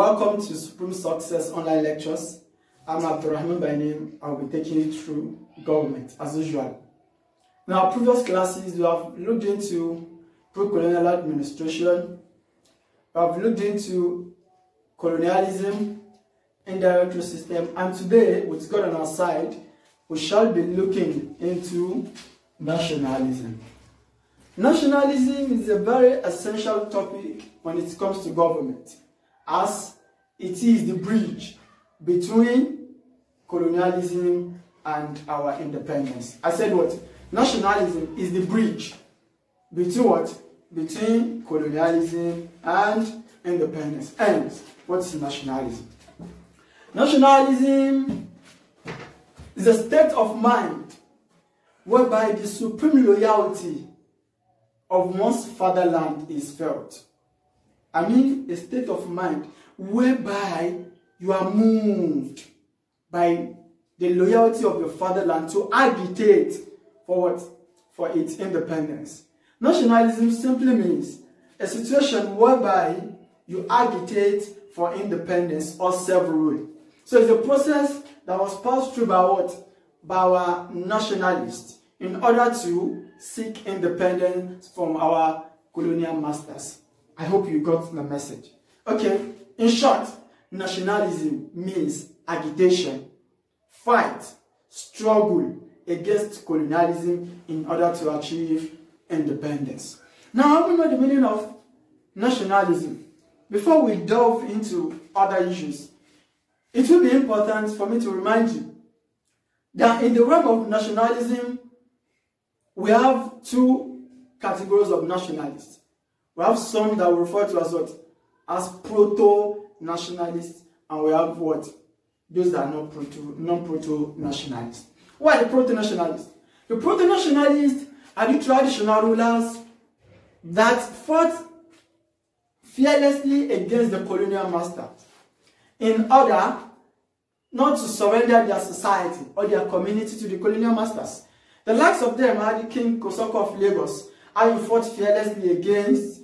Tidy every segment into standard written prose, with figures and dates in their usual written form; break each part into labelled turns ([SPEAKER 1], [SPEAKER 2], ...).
[SPEAKER 1] Welcome to Supreme Success Online Lectures. I'm Abdurrahman by name. I'll be taking you through government as usual. In our previous classes, we have looked into pre-colonial administration, we have looked into colonialism, indirect rule system, and today, with God on our side, we shall be looking into nationalism. Nationalism is a very essential topic when it comes to government, as it is the bridge between colonialism and our independence. I said what? Nationalism is the bridge between what? Between colonialism and independence. And what is nationalism? Nationalism is a state of mind whereby the supreme loyalty of one's fatherland is felt. I mean, a state of mind whereby you are moved by the loyalty of your fatherland to agitate for what? For its independence. Nationalism simply means a situation whereby you agitate for independence or self-rule. So it's a process that was passed through by what? By our nationalists in order to seek independence from our colonial masters. I hope you got the message. Okay, in short, nationalism means agitation, fight, struggle against colonialism in order to achieve independence. Now, we know the meaning of nationalism. Before we delve into other issues, it will be important for me to remind you that in the realm of nationalism, we have two categories of nationalists. We have some that we refer to as what? As proto-nationalists, and we have what? Those that are non-proto-nationalists. Why the proto-nationalists? The proto-nationalists are the traditional rulers that fought fearlessly against the colonial masters in order not to surrender their society or their community to the colonial masters. The likes of them are the King Kosoko of Lagos, how he fought fearlessly against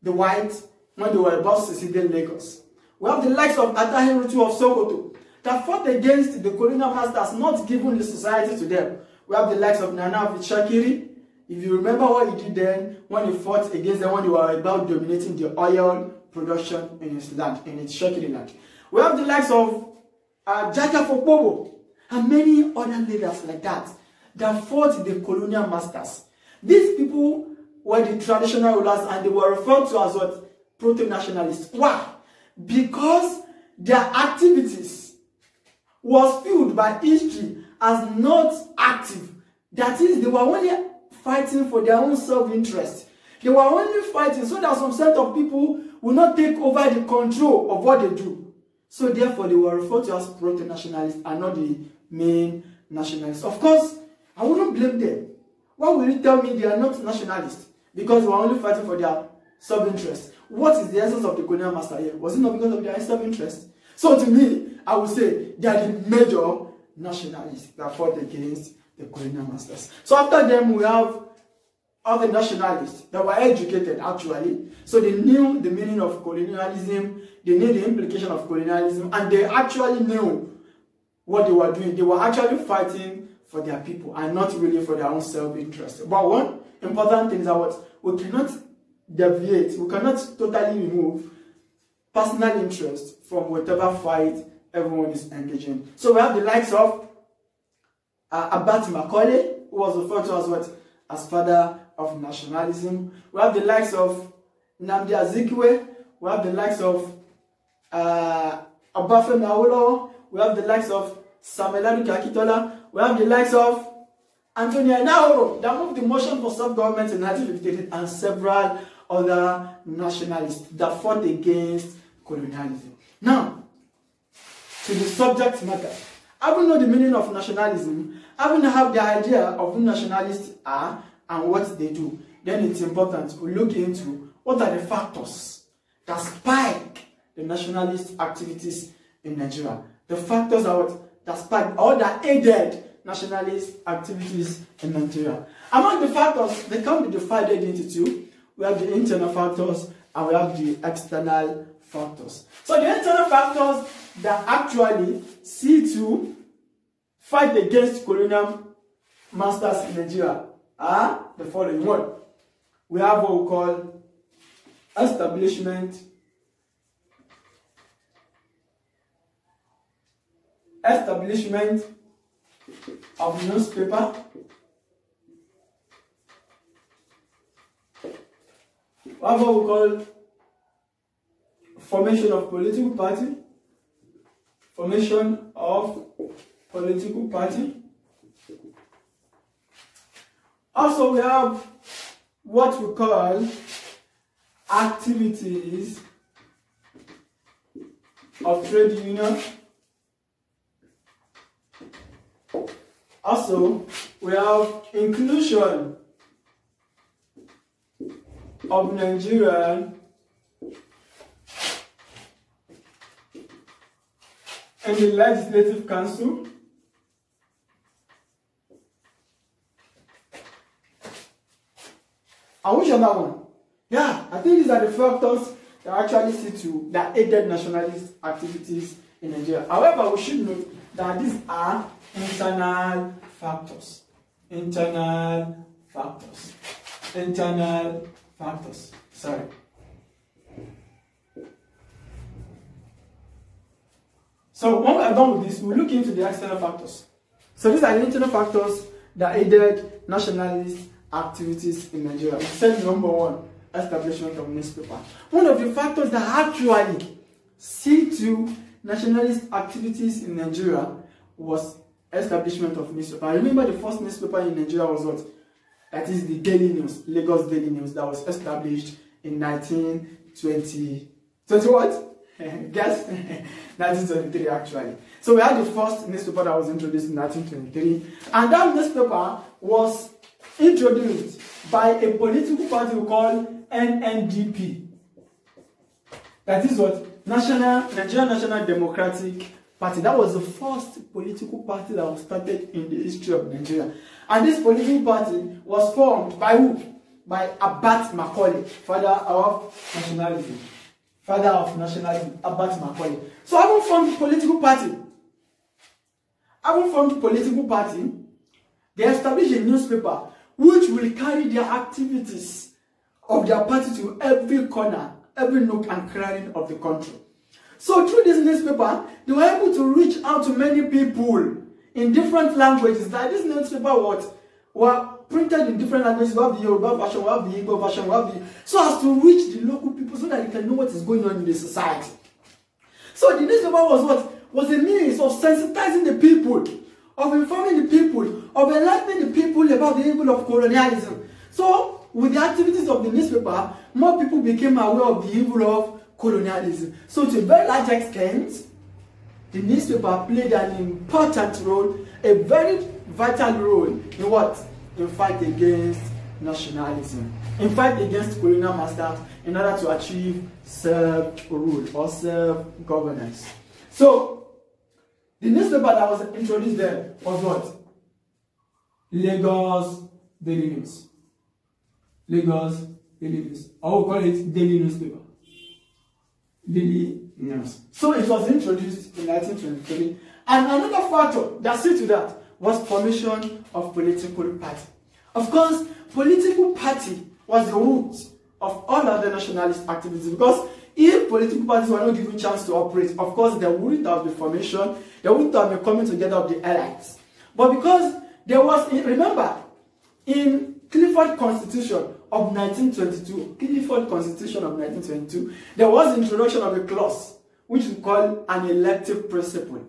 [SPEAKER 1] the whites when they were about to secede Lagos. We have the likes of Atahirutu of Sokoto that fought against the colonial masters, not giving the society to them. We have the likes of Nana of Shakiri. If you remember what he did then, when he fought against them when they were about dominating the oil production in his land, in its Shakiri land. We have the likes of Jaja Fopobo and many other leaders like that that fought the colonial masters. These people were the traditional rulers and they were referred to as what? Proto-nationalists. Why? Because their activities was viewed by history as not active. That is, they were only fighting for their own self-interest. They were only fighting so that some set of people will not take over the control of what they do. So therefore, they were referred to as proto-nationalists and not the main nationalists. Of course, I wouldn't blame them. Why will you tell me they are not nationalists? Because they were only fighting for their self-interest. What is the essence of the colonial master here? Was it not because of their self-interest? So to me, I would say they are the major nationalists that fought against the colonial masters. So after them, we have other nationalists that were educated actually. So they knew the meaning of colonialism, they knew the implication of colonialism, and they actually knew what they were doing. They were actually fighting for their people and not really for their own self-interest. But one important thing is that what? We cannot deviate, we cannot totally remove personal interest from whatever fight everyone is engaging. So we have the likes of Abat Macaulay, who was referred to as what? As father of nationalism. We have the likes of Nnamdi Azikiwe. We have the likes of Obafemi Awolowo. We have the likes of Samuel Aduke Akintola. We have the likes of Anthony Anaoro that moved the motion for self-government in 1958 and several other nationalists that fought against colonialism. Now, to the subject matter. Having known the meaning of nationalism, having have the idea of who nationalists are and what they do, then it's important to look into what are the factors that spike the nationalist activities in Nigeria. The factors are what? That spiked or that aided nationalist activities in Nigeria. Among the factors, they can be divided into two. We have the internal factors and we have the external factors. So the internal factors that actually see to fight against colonial masters in Nigeria are the following. One, we have what we call establishment of newspaper. We have what we call formation of political party. Formation of political party. Also, we have what we call activities of trade union. Also, we have inclusion of Nigerian in the Legislative Council. And which other one? Yeah, I think these are the factors that actually see to that aided nationalist activities in Nigeria. However, we should note that these are internal factors. Internal factors. Sorry. So when we are done with this, we'll look into the external factors. So these are the internal factors that aided nationalist activities in Nigeria. We said number one, establishment of newspaper. One of the factors that actually see to nationalist activities in Nigeria was establishment of newspaper. I remember the first newspaper in Nigeria was what? That is the Daily News, Lagos Daily News, that was established in 1920. 20 what? Guess? 1923 actually. So we had the first newspaper that was introduced in 1923, and that newspaper was introduced by a political party we call NNDP. That is what? Nigerian National Democratic Party. That was the first political party that was started in the history of Nigeria. And this political party was formed by who? By Abat Macaulay, father of nationalism. Abat Macaulay. So having formed the political party, they established a newspaper which will carry their activities of their party to every corner, every nook and cranny of the country. So through this newspaper, they were able to reach out to many people in different languages. Like this newspaper were printed in different languages. We have the Yoruba version, we have the Igbo version, we have the... So as to reach the local people so that they can know what is going on in the society. So the newspaper was what? Was a means of sensitizing the people, of informing the people, of enlightening the people about the evil of colonialism. So with the activities of the newspaper, more people became aware of the evil of colonialism. So to a very large extent, the newspaper played an important role, a very vital role in what? In fight against nationalism, in fight against colonial masters in order to achieve self-rule or self-governance. So the newspaper that was introduced there was what? Lagos Daily News. Lagos Daily News. Or we call it Daily Newspaper. Daily News. So it was introduced in 1923. And another factor that see to that was formation of political party. Of course, political party was the root of all other nationalist activities, because if political parties were not given chance to operate, of course there wouldn't have been formation, there wouldn't have been coming together of the elites. But because there was, remember, in Clifford Constitution of 1922, there was the introduction of a clause which we call an elective principle.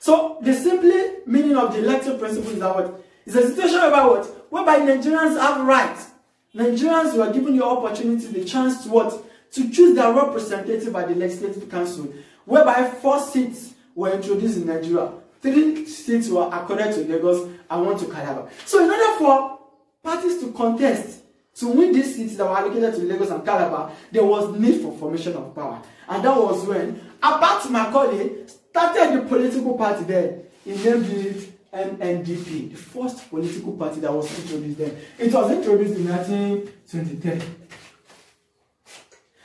[SPEAKER 1] So the simply meaning of the elective principle is that what? It's a situation about what? Whereby Nigerians have rights. Nigerians were given the opportunity, the chance to what? To choose their representative at the Legislative Council, whereby 4 seats were introduced in Nigeria. 3 seats were accorded to Lagos and 1 to Calabar. So in order for parties to contest to win these seats that were allocated to Lagos and Calabar, there was need for formation of power. And that was when Abat Macaulay started the political party there. He named it NNDP, the first political party that was introduced there. It was introduced in 1923.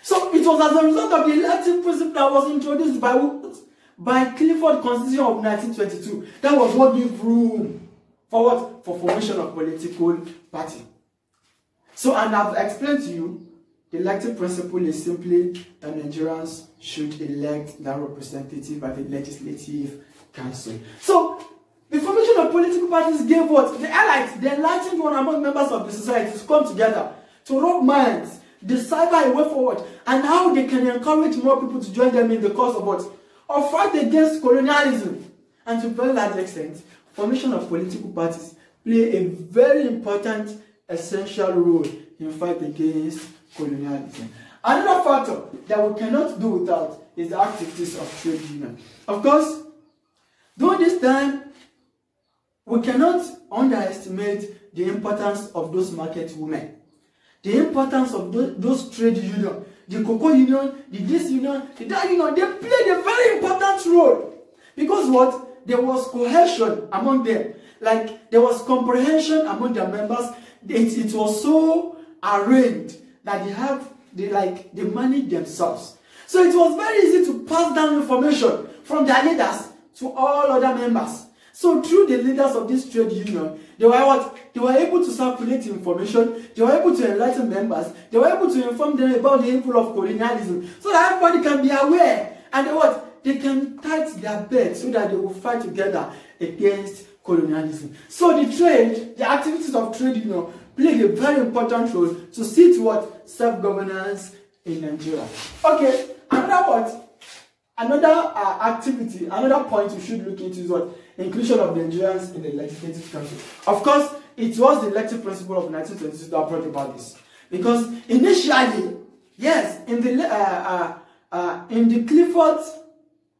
[SPEAKER 1] So So it was as a result of the elective principle that was introduced by Clifford Constitution of 1922. That was what gave room for what? For formation of political party. So, and I've explained to you, the elective principle is simply that Nigerians should elect their representative at the legislative council. So, the formation of political parties gave what? The elites, the enlightened one among members of the society to come together, to rub minds, decide a way forward, and how they can encourage more people to join them in the cause of what? Of fight against colonialism. And to a very large extent, formation of political parties play a very important, essential role in fight against colonialism. Another factor that we cannot do without is the activities of trade union. Of course, during this time, we cannot underestimate the importance of those market women. The importance of those trade unions, the cocoa union, the this union, the that union, they played a very important role. Because what? There was cohesion among them. Like, there was comprehension among their members. It was so arranged that they manage themselves. So it was very easy to pass down information from their leaders to all other members. So through the leaders of this trade union, they were what? They were able to circulate information, they were able to enlighten members, they were able to inform them about the evil of colonialism, so that everybody can be aware, and they can tighten their belt so that they will fight together against colonialism. So the activities of trade union played a very important role to see to what? Self-governance in Nigeria. Okay, another point you should look into is what? Inclusion of Nigerians in the legislative council. Of course, it was the elective principle of 1922 that brought about this. Because initially, yes, in the Clifford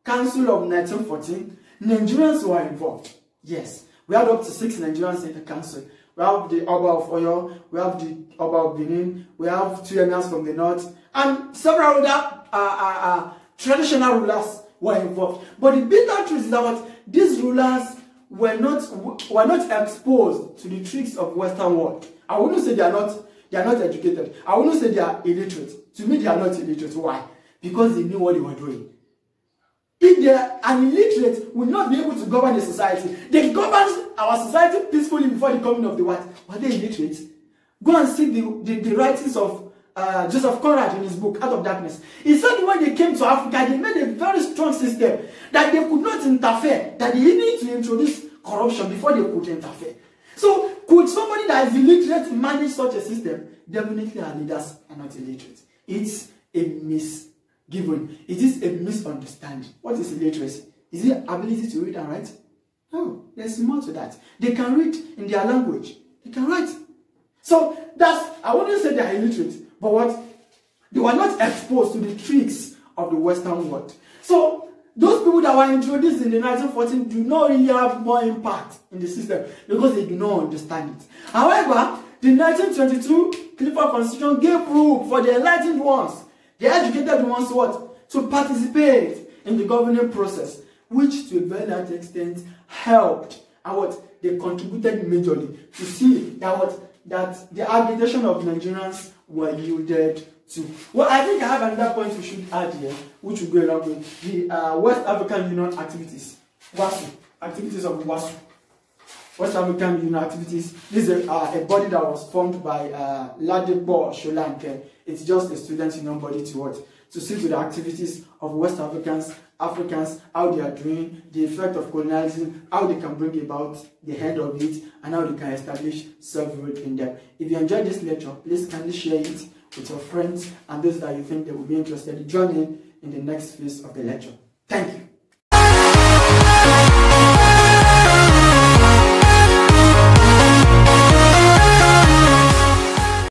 [SPEAKER 1] Council of 1914, Nigerians were involved. Yes, we had up to 6 Nigerians in the council. We have the Oba of Oyo, we have the Oba of Benin, we have 2 emirs from the north, and several other traditional rulers were involved. But the bitter truth is that these rulers were not exposed to the tricks of Western world. I wouldn't say they are not educated. I wouldn't say they are illiterate. To me, they are not illiterate. Why? Because they knew what they were doing. If they are an illiterate, will not be able to govern the society. They governed our society peacefully before the coming of the white. Were they illiterate? Go and see the writings of Joseph Conrad in his book, Out of Darkness. He said when they came to Africa, they made a very strong system that they could not interfere, that they needed to introduce corruption before they could interfere. So, could somebody that is illiterate manage such a system? Definitely our leaders are not illiterate. It's a misgiven. It is a misunderstanding. What is illiteracy? Is it ability to read and write? No, there's more to that. They can read in their language. They can write. So, I wouldn't say they are illiterate. But what? They were not exposed to the tricks of the Western world. So, those people that were introduced in the 1914 do not really have more impact in the system because they do not understand it. However, the 1922 Clifford Constitution gave room for the enlightened ones, the educated ones, what? To participate in the governing process, which to a very large extent helped, and what? They contributed majorly to see that the agitation of Nigerians were yielded to. Well, I think I have another point we should add here, which will go along with the West African Union activities. WASU. Activities of WASU. West African Union activities. This is a body that was formed by Ladipo Sholanke. It's just a student union body to see to the activities of West Africans, how they are doing, the effect of colonialism, how they can bring about the end of it, and how they can establish self-rule in them. If you enjoyed this lecture, please kindly share it with your friends and those that you think they will be interested. Join in the next phase of the lecture. Thank you.